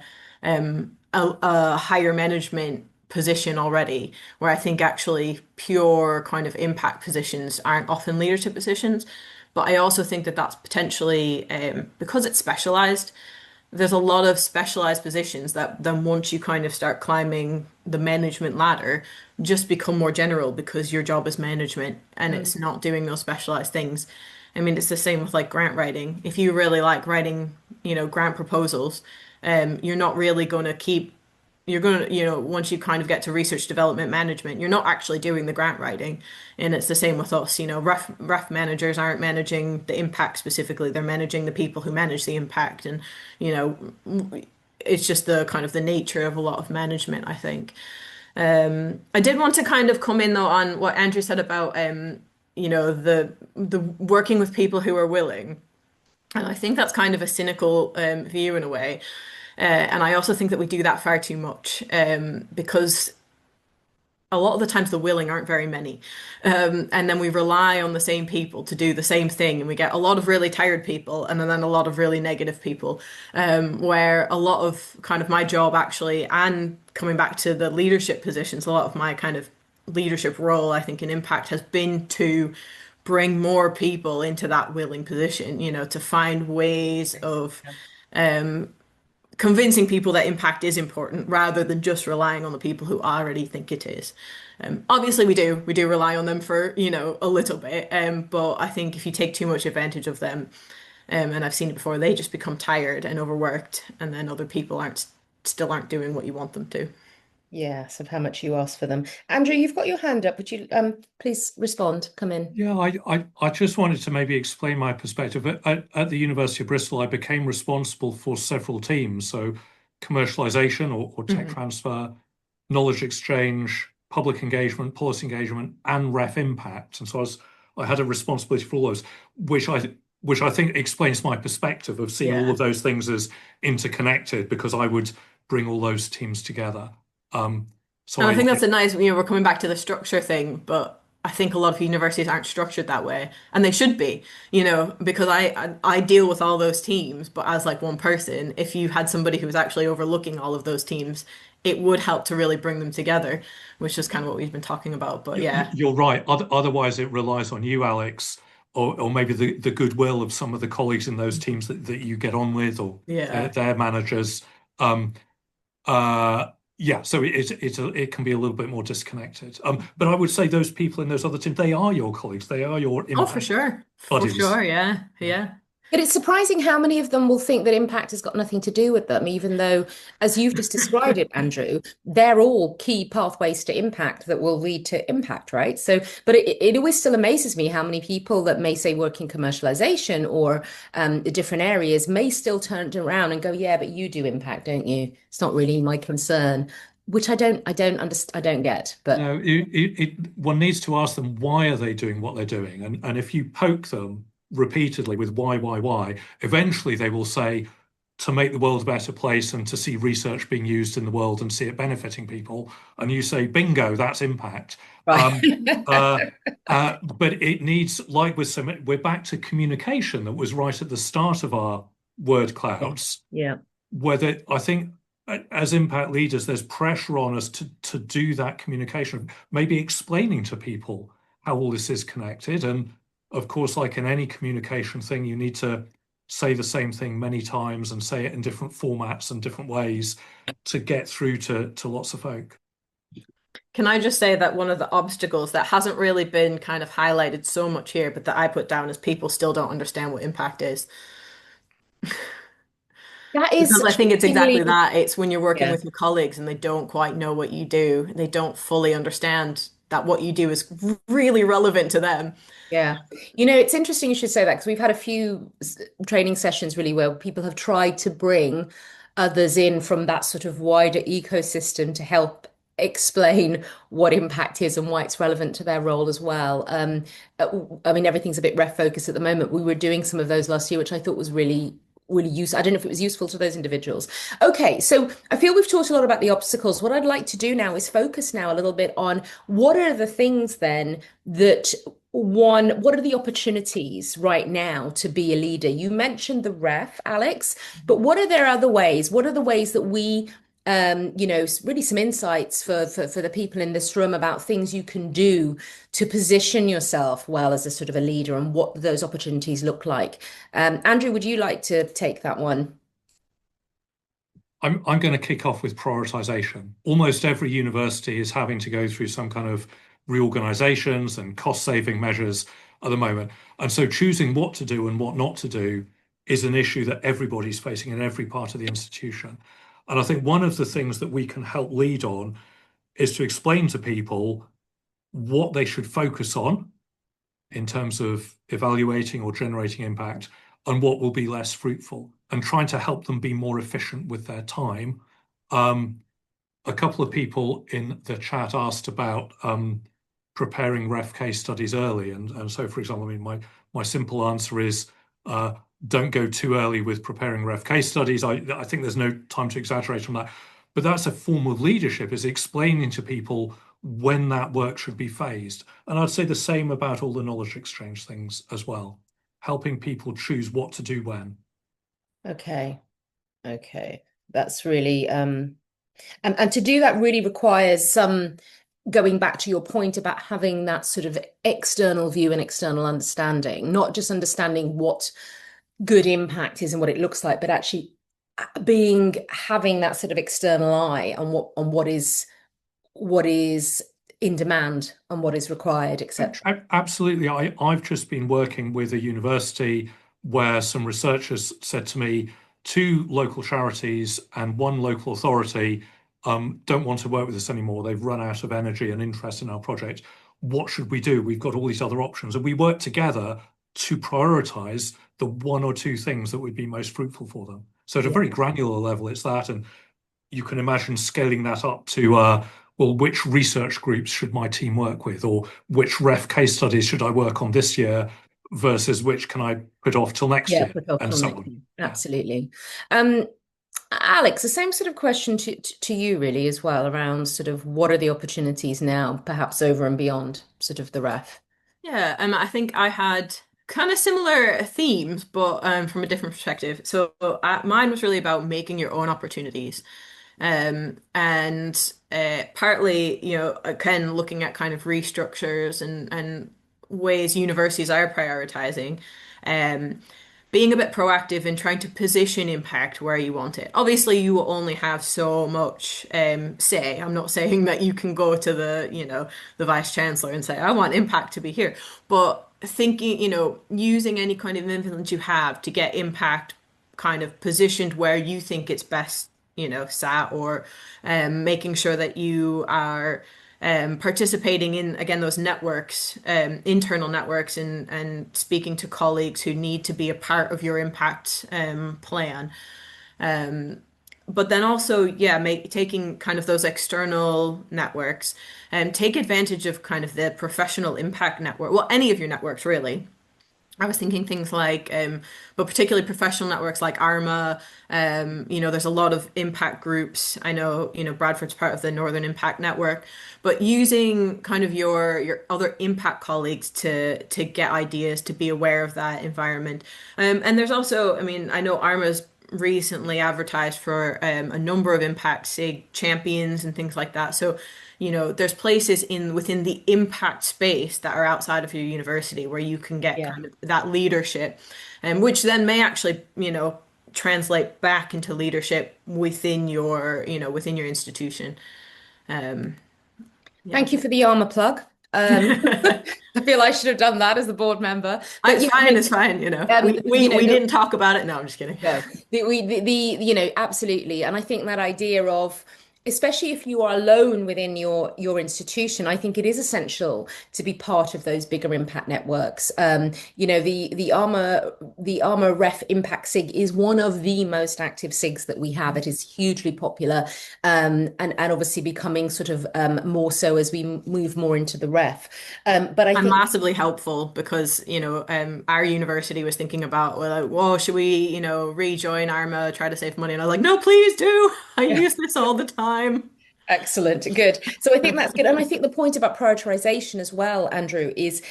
B: higher management position already, where I think actually pure kind of impact positions aren't often leadership positions. But I also think that that's potentially because it's specialized, there's a lot of specialized positions that then once you kind of start climbing the management ladder, just become more general because your job is management and
A: Mm,
B: it's not doing those specialized things. I mean, it's the same with like grant writing. If you really like writing, grant proposals, you're not really going to keep you're going to, once you kind of get to research development management, you're not actually doing the grant writing. And it's the same with us, ref managers aren't managing the impact specifically. They're managing the people who manage the impact. And, you know, it's just the kind of the nature of a lot of management, I think. I did want to kind of come in though on what Andrew said about, the working with people who are willing. And I think that's kind of a cynical view in a way. And I also think that we do that far too much because a lot of the times the willing aren't very many. And then we rely on the same people to do the same thing. And we get a lot of really tired people and then a lot of really negative people, where a lot of kind of my job actually, and coming back to the leadership positions, a lot of my kind of leadership role, I think, in impact has been to bring more people into that willing position, to find ways of convincing people that impact is important rather than just relying on the people who already think it is. Obviously, we do rely on them for a little bit, but I think if you take too much advantage of them, and I've seen it before, they just become tired and overworked, and then other people still aren't doing what you want them to.
A: yes, of how much you ask for them. Andrew, you've got your hand up. Would you please respond? Come in.
C: Yeah, I just wanted to maybe explain my perspective. At the University of Bristol, I became responsible for several teams. So commercialization or tech
B: Mhm.
C: transfer, knowledge exchange, public engagement, policy engagement, and ref impact. And so I had a responsibility for all those, which I think explains my perspective of seeing all
B: Yeah.
C: of those things as interconnected because I would bring all those teams together. Um, so
B: And I
C: I
B: think that's a nice, we're coming back to the structure thing, but I think a lot of universities aren't structured that way, and they should be, because I deal with all those teams, but as like one person, if you had somebody who was actually overlooking all of those teams, it would help to really bring them together, which is kind of what we've been talking about. But yeah,
C: You're right. Otherwise, it relies on you, Alex, or maybe the goodwill of some of the colleagues in those teams that you get on with, or
B: yeah.
C: their managers. Um, Yeah, so it can be a little bit more disconnected. But I would say those people in those other teams, they are your colleagues, they are your
B: Oh, for
C: impact
B: sure. For
C: buddies.
B: sure. Yeah.
C: Yeah.
B: Yeah.
A: But it's surprising how many of them will think that impact has got nothing to do with them, even though, as you've just described it, Andrew, they're all key pathways to impact that will lead to impact, right? So, but it always still amazes me how many people that may say work in commercialization or different areas may still turn it around and go, yeah, but you do impact, don't you? It's not really my concern, which I don't understand, I don't get, but
C: No, one needs to ask them why are they doing what they're doing, and if you poke them repeatedly with why, eventually they will say to make the world a better place and to see research being used in the world and see it benefiting people, and you say bingo, that's impact.
A: right.
C: Um, uh, but it needs, like with some, we're back to communication that was right at the start of our word
A: Yeah.
C: clouds,
A: Yeah.
C: whether I think as impact leaders, there's pressure on us to do that communication, maybe explaining to people how all this is connected. And of course, like in any communication thing, you need to say the same thing many times and say it in different formats and different ways to get through to lots of folk.
B: Can I just say that one of the obstacles that hasn't really been kind of highlighted so much here, but that I put down is people still don't understand what impact is.
A: That is
B: Because I
A: such
B: think it's
A: a
B: exactly
A: really,
B: that. It's when you're working
A: yeah.
B: with your colleagues and they don't quite know what you do. They don't fully understand that what you do is really relevant to them.
A: Yeah. It's interesting you should say that because we've had a few training sessions really where people have tried to bring others in from that sort of wider ecosystem to help explain what impact is and why it's relevant to their role as well. I mean, everything's a bit ref focused at the moment. We were doing some of those last year, which I thought was really useful. I don't know if it was useful to those individuals. Okay, so I feel we've talked a lot about the obstacles. What I'd like to do now is focus now a little bit on what are the things then that what are the opportunities right now to be a leader? You mentioned the ref, Alex, but what are there other ways? What are the ways that we really some insights for the people in this room about things you can do to position yourself well as a sort of a leader and what those opportunities look like. Andrew, would you like to take that one?
C: I'm going to kick off with prioritization. Almost every university is having to go through some kind of reorganizations and cost saving measures at the moment. And so choosing what to do and what not to do is an issue that everybody's facing in every part of the institution. And I think one of the things that we can help lead on is to explain to people what they should focus on in terms of evaluating or generating impact and what will be less fruitful and trying to help them be more efficient with their time. Um, a couple of people in the chat asked about preparing ref case studies early. And so, for example, I mean, my simple answer is uh, don't go too early with preparing ref case studies. I think there's no time to exaggerate on that. But that's a form of leadership, is explaining to people when that work should be phased. And I'd say the same about all the knowledge exchange things as well, helping people choose what to do when.
A: Okay. Okay. That's really and to do that really requires some going back to your point about having that sort of external view and external understanding, not just understanding what good impact is and what it looks like, but actually being having that sort of external eye on what is in demand and what is required, etc.
C: Absolutely. I've just been working with a university where some researchers said to me, two local charities and one local authority don't want to work with us anymore. They've run out of energy and interest in our project. What should we do? We've got all these other options. And we work together to prioritize the one or two things that would be most fruitful for them. So at a
A: Yeah.
C: very granular level, it's that. And you can imagine scaling that up to, well, which research groups should my team work with, or which ref case studies should I work on this year versus which can I put off till next
A: Yeah,
C: year,
A: put off
C: and
A: till
C: so
A: next
C: on.
A: year.
C: Yeah.
A: Absolutely. Um, Alex, the same sort of question to you really as well around sort of what are the opportunities now, perhaps over and beyond sort of the ref.
B: Yeah, I think I had kind of similar themes, but from a different perspective. So mine was really about making your own opportunities. And partly, again, looking at kind of restructures and ways universities are prioritizing. Um, being a bit proactive and trying to position impact where you want it. Obviously, you will only have so much say. I'm not saying that you can go to the vice chancellor and say, I want impact to be here. But thinking, using any kind of influence you have to get impact kind of positioned where you think it's best, sat, or making sure that you are participating in, again, those networks, internal networks, and speaking to colleagues who need to be a part of your impact plan. But then also, yeah, taking kind of those external networks and take advantage of kind of the professional impact network. Well, any of your networks, really. I was thinking things like, but particularly professional networks like ARMA. There's a lot of impact groups. I know, Bradford's part of the Northern Impact Network, but using kind of your other impact colleagues to get ideas, to be aware of that environment. And there's also, I mean, I know ARMA's recently advertised for a number of impact SIG champions and things like that. So, there's places within the impact space that are outside of your university where you can get
A: Yeah.
B: kind of that leadership, and which then may actually, translate back into leadership within your institution. Um, yeah.
A: Thank you for the armor plug. I feel I should have done that as a board member. But
B: It's
A: yeah, I
B: fine,
A: mean,
B: it's fine, We
A: the
B: didn't talk about it. No, I'm just kidding.
A: no, absolutely. And I think that idea of, especially if you are alone within your institution, I think it is essential to be part of those bigger impact networks. The Armour Ref Impact SIG is one of the most active SIGs that we have. It is hugely popular, and obviously becoming sort of more so as we move more into the ref. But I
B: And
A: think
B: massively helpful because, our university was thinking about, well, like, whoa, should we, rejoin ARMA, try to save money? And I was like, no, please do. I use this all the time.
A: excellent, good. So I think that's good, and I think the point about prioritization as well, Andrew, is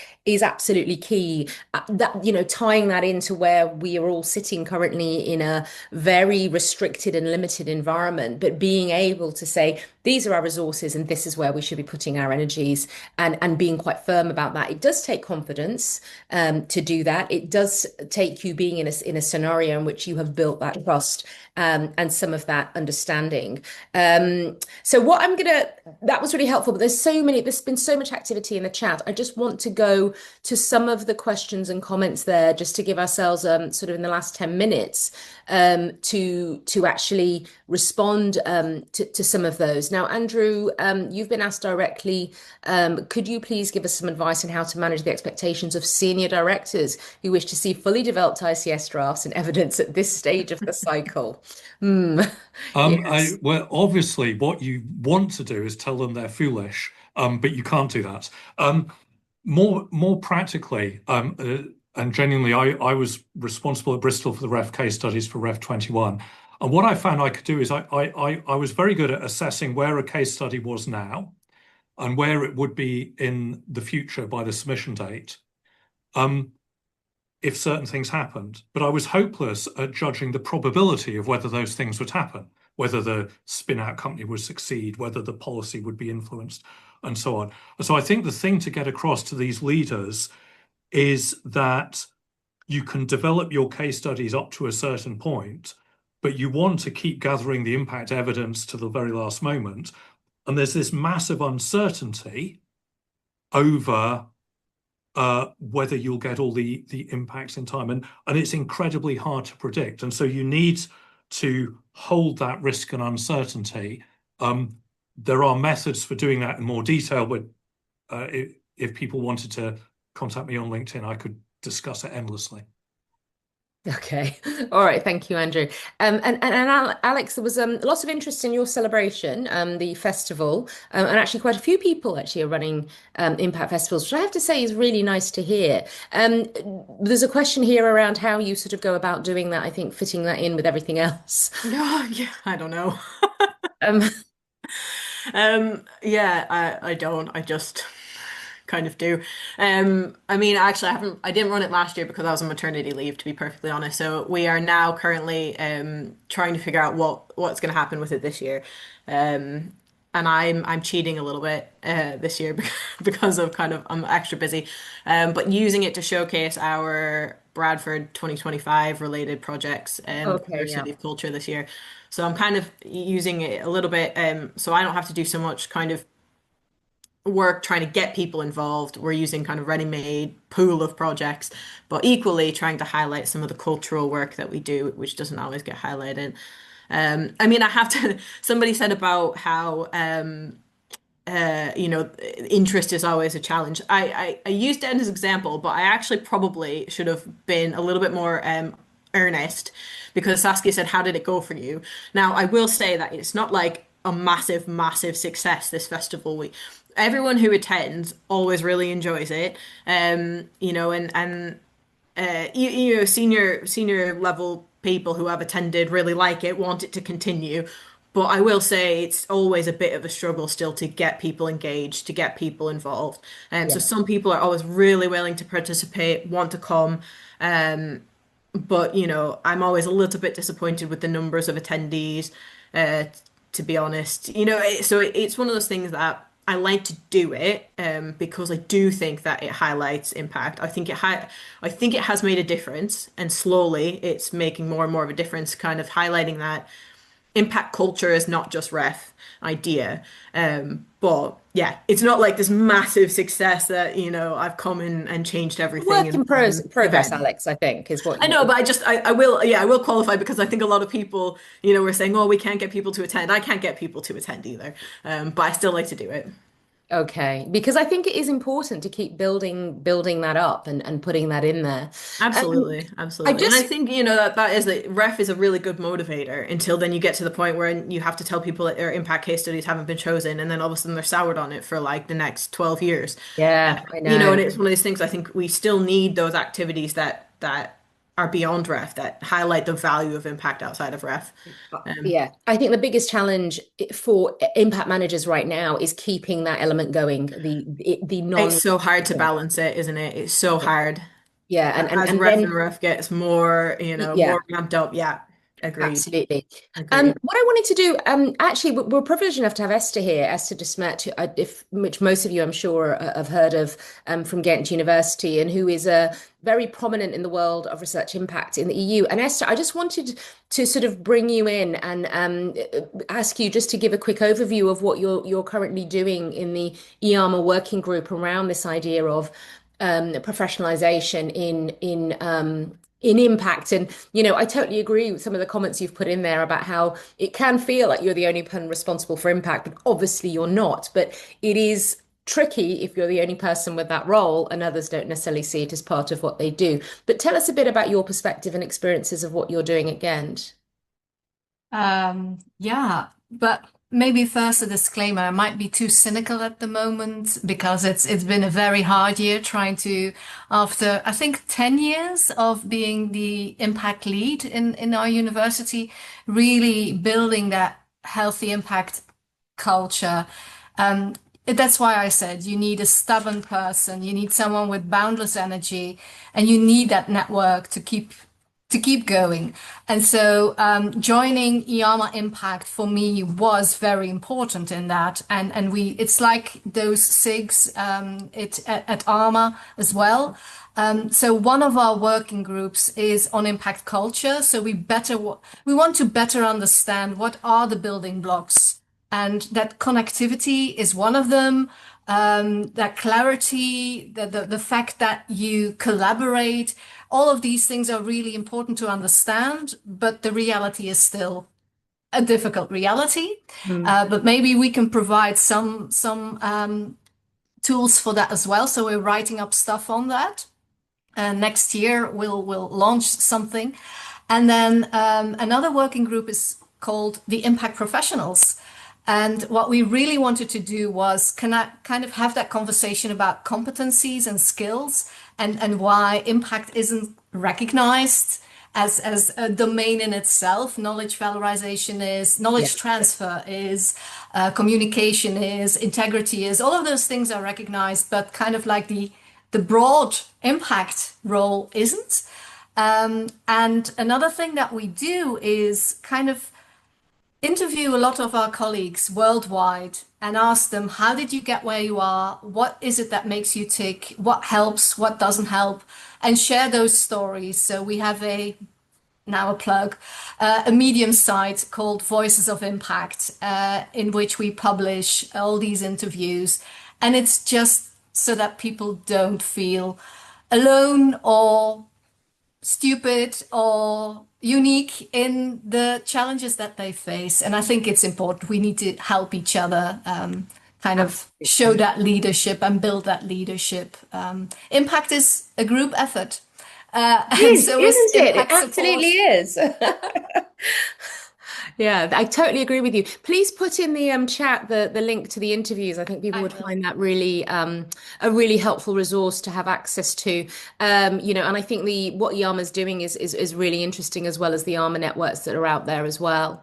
A: absolutely key. That tying that into where we are all sitting currently in a very restricted and limited environment, but being able to say these are our resources and this is where we should be putting our energies, and being quite firm about that. It does take confidence to do that. It does take you being in a scenario in which you have built that trust, and some of that understanding. So that was really helpful, but there's been so much activity in the chat. I just want to go to some of the questions and comments there, just to give ourselves sort of in the last 10 minutes to actually respond to some of those. Now, Andrew, you've been asked directly, could you please give us some advice on how to manage the expectations of senior directors who wish to see fully developed ICS drafts and evidence at this stage of the cycle? Hmm. Yes.
C: Well, obviously, what you want to do is tell them they're foolish, but you can't do that. More practically, and genuinely, I was responsible at Bristol for the ref case studies for Ref 21. And what I found I could do is I was very good at assessing where a case study was now and where it would be in the future by the submission date. If certain things happened, but I was hopeless at judging the probability of whether those things would happen, whether the spin-out company would succeed, whether the policy would be influenced, and so on. So I think the thing to get across to these leaders is that you can develop your case studies up to a certain point, but you want to keep gathering the impact evidence to the very last moment. And there's this massive uncertainty over whether you'll get all the impacts in time. And it's incredibly hard to predict. And so you need to hold that risk and uncertainty. There are methods for doing that in more detail, but if people wanted to contact me on LinkedIn, I could discuss it endlessly.
A: Okay. All right. Thank you, Andrew. Alex, there was lots of interest in your celebration, the festival, and actually quite a few people actually are running impact festivals, which I have to say is really nice to hear. There's a question here around how you sort of go about doing that. I think fitting that in with everything else.
B: No, yeah, I don't know.
A: Um,
B: Yeah, I don't. I just kind of do. I mean, actually, I didn't run it last year because I was on maternity leave, to be perfectly honest. So we are now currently trying to figure out what's going to happen with it this year. And I'm cheating a little bit this year because of kind of I'm extra busy. But using it to showcase our Bradford 2025 related projects for
A: Okay,
B: their
A: yeah.
B: study of culture this year. So I'm kind of using it a little bit so I don't have to do so much kind of work trying to get people involved. We're using kind of ready-made pool of projects, but equally trying to highlight some of the cultural work that we do, which doesn't always get highlighted. I mean, I have to, somebody said about how interest is always a challenge. I used it as an example, but I actually probably should have been a little bit more earnest because Saskia said, "How did it go for you?" Now, I will say that it's not like a massive, massive success this festival week. Everyone who attends always really enjoys it. Senior level people who have attended really like it, want it to continue. But I will say it's always a bit of a struggle still to get people engaged, to get people involved. So
A: Yeah.
B: some people are always really willing to participate, want to come. Um, but I'm always a little bit disappointed with the numbers of attendees, uh, to be honest. It's one of those things that I like to do it because I do think that it highlights impact. I think it has made a difference, and slowly it's making more and more of a difference, kind of highlighting that impact culture is not just ref idea. But yeah, it's not like this massive success that, I've come in and changed everything
A: Work
B: in
A: in
B: one
A: progress,
B: event.
A: Alex, I think, is
B: I
A: what
B: know,
A: you.
B: but I will, yeah, I will qualify because I think a lot of people, were saying, oh, we can't get people to attend. I can't get people to attend either. But I still like to do it.
A: Okay, because I think it is important to keep building that up and putting that in there. Um,
B: Absolutely,
A: I
B: absolutely. And I
A: just
B: think, that is a ref is a really good motivator until then you get to the point where you have to tell people that their impact case studies haven't been chosen, and then all of a sudden they're soured on it for like the next 12 years.
A: Yeah, I
B: And
A: know.
B: it's one of those things I think we still need those activities that are beyond ref, that highlight the value of impact outside of ref. Um,
A: Yeah, I think the biggest challenge for impact managers right now is keeping that element going, the
B: it's
A: non.
B: so hard to balance it, isn't it? It's so hard.
A: Yeah,
B: As
A: and
B: ref and
A: then
B: ref gets more,
A: yeah.
B: more ramped up. Yeah, agreed.
A: Absolutely.
B: Agreed.
A: What I wanted to do, actually, we're privileged enough to have Esther here, Esther De Smet, which most of you, I'm sure, have heard of from Ghent University, and who is very prominent in the world of research impact in the EU. And Esther, I just wanted to sort of bring you in and ask you just to give a quick overview of what you're currently doing in the EARMA working group around this idea of professionalization in impact. And, I totally agree with some of the comments you've put in there about how it can feel like you're the only person responsible for impact, but obviously you're not. But it is tricky if you're the only person with that role and others don't necessarily see it as part of what they do. But tell us a bit about your perspective and experiences of what you're doing at Ghent.
D: Yeah, but maybe first a disclaimer. I might be too cynical at the moment because it's been a very hard year trying to, after I think 10 years of being the impact lead in our university, really building that healthy impact culture. That's why I said you need a stubborn person, you need someone with boundless energy, and you need that network to keep going. And so joining IAMA Impact for me was very important in that. And it's like those SIGs at ARMA as well. So one of our working groups is on impact culture. So we want to better understand what are the building blocks, and that connectivity is one of them. That clarity, the fact that you collaborate, all of these things are really important to understand, but the reality is still a difficult reality.
A: Mm.
D: But maybe we can provide some tools for that as well. So we're writing up stuff on that. Next year we'll launch something, and then another working group is called the Impact Professionals. And what we really wanted to do was kind of have that conversation about competencies and skills, and why impact isn't recognized as a domain in itself. Knowledge valorization is,
A: Yeah.
D: knowledge transfer is, communication is, integrity is, all of those things are recognized, but kind of like the broad impact role isn't. And another thing that we do is kind of interview a lot of our colleagues worldwide and ask them, how did you get where you are? What is it that makes you tick? What helps? What doesn't help? And share those stories. So we have now a plug, a Medium site called Voices of Impact, in which we publish all these interviews. And it's just so that people don't feel alone or stupid or unique in the challenges that they face. And I think it's important. We need to help each other kind of show that leadership and build that leadership. Impact is a group effort.
A: It
D: And
A: is,
D: so is
A: isn't it? It
D: impact support.
A: absolutely is. Yeah, I totally agree with you. Please put in the chat the link to the interviews. I think people
D: I
A: would
D: will.
A: find that really a really helpful resource to have access to. And I think the what Yama's doing is really interesting, as well as the Yama networks that are out there as well.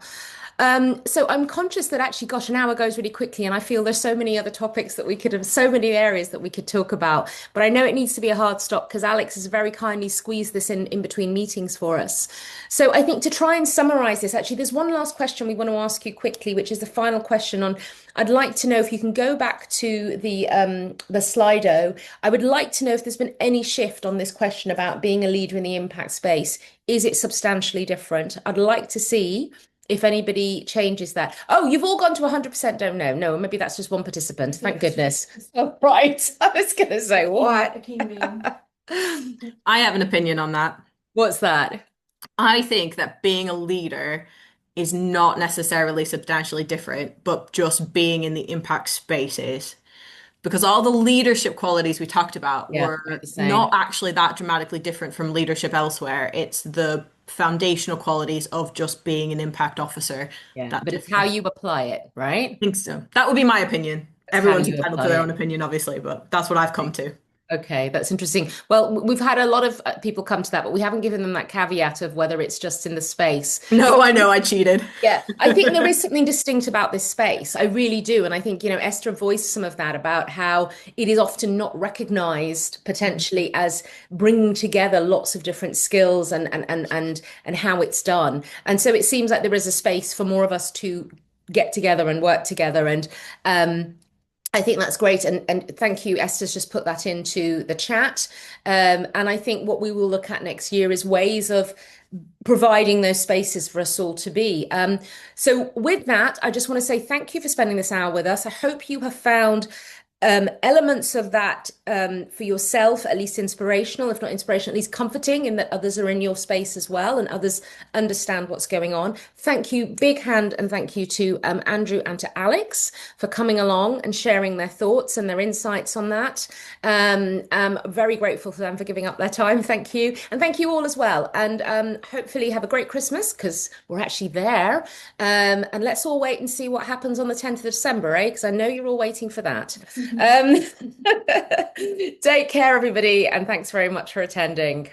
A: So I'm conscious that actually, gosh, an hour goes really quickly, and I feel there's so many other topics that we could have, so many areas that we could talk about. But I know it needs to be a hard stop because Alex has very kindly squeezed this in between meetings for us. So I think to try and summarize this, actually, there's one last question we want to ask you quickly, which is the final question on. I'd like to know if you can go back to the Slido. I would like to know if there's been any shift on this question about being a leader in the impact space. Is it substantially different? I'd like to see if anybody changes that. Oh, you've all gone to 100% don't know. No, maybe that's just one participant. Thank goodness. Oh, right. I was going to say, what?
B: I have an opinion on that.
A: What's that?
B: I think that being a leader is not necessarily substantially different, but just being in the impact space is. Because all the leadership qualities we talked about
A: Yeah,
B: were
A: the same.
B: not actually that dramatically different from leadership elsewhere. It's the foundational qualities of just being an impact officer
A: Yeah,
B: that
A: but it's how
B: differ.
A: you apply it,
B: I
A: right?
B: think so. That would be my opinion.
A: That's how
B: Everyone's
A: you
B: entitled to
A: apply
B: their
A: it.
B: own opinion, obviously, but that's what I've come to.
A: Okay, that's interesting. Well, we've had a lot of people come to that, but we haven't given them that caveat of whether it's just in the space.
B: No, I know I cheated.
A: Yeah, I think there is something distinct about this space. I really do. And I think, Esther voiced some of that about how it is often not recognized potentially as bringing together lots of different skills and how it's done. And so it seems like there is a space for more of us to get together and work together. And I think that's great. And thank you. Esther's just put that into the chat. And I think what we will look at next year is ways of providing those spaces for us all to be. So with that, I just want to say thank you for spending this hour with us. I hope you have found elements of that for yourself, at least inspirational, if not inspirational, at least comforting, in that others are in your space as well and others understand what's going on. Thank you, big hand, and thank you to Andrew and to Alex for coming along and sharing their thoughts and their insights on that. I'm very grateful for them for giving up their time. Thank you. And thank you all as well. And hopefully have a great Christmas because we're actually there. And let's all wait and see what happens on the 10th of December, eh? Because I know you're all waiting for that. Um, take care, everybody, and thanks very much for attending.